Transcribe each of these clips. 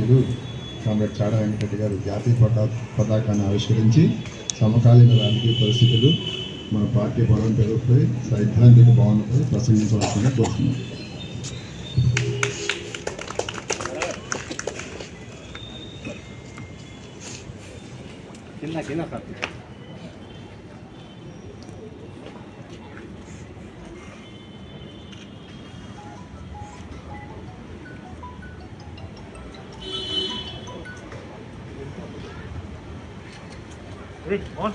గౌరవనీయులు కామ్రేడ్ చాడా వెంకటరెడ్డి గారు జాతీయ పతాకాన్ని ఆవిష్కరించి సమకాలీన రాజకీయ పరిస్థితులు మన పార్టీ బలోపేతంపై సైద్ధాంతిక భావనపై ప్రసంగించవలసిందిగా కోరుతున్నాం. Ready, on.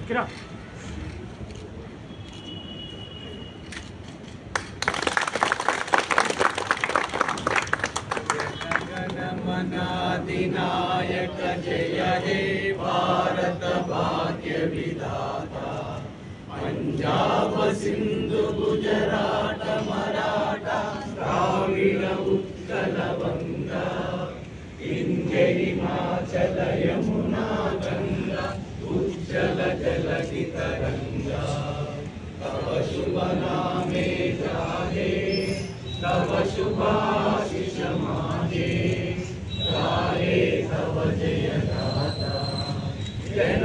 Get up. जनगणमनाधिनायक जय हे भारत भाग्य विधाता पंजाब सिंधु गुजरात मराठा द्राविड उत्कल बंगा इंद्र हिमाचल यमुना गंगा उज्जल जलधि तरंगा तव शुभ नामे जाहे तव शुभाशिष माहे गाहे तव जय गाथा जन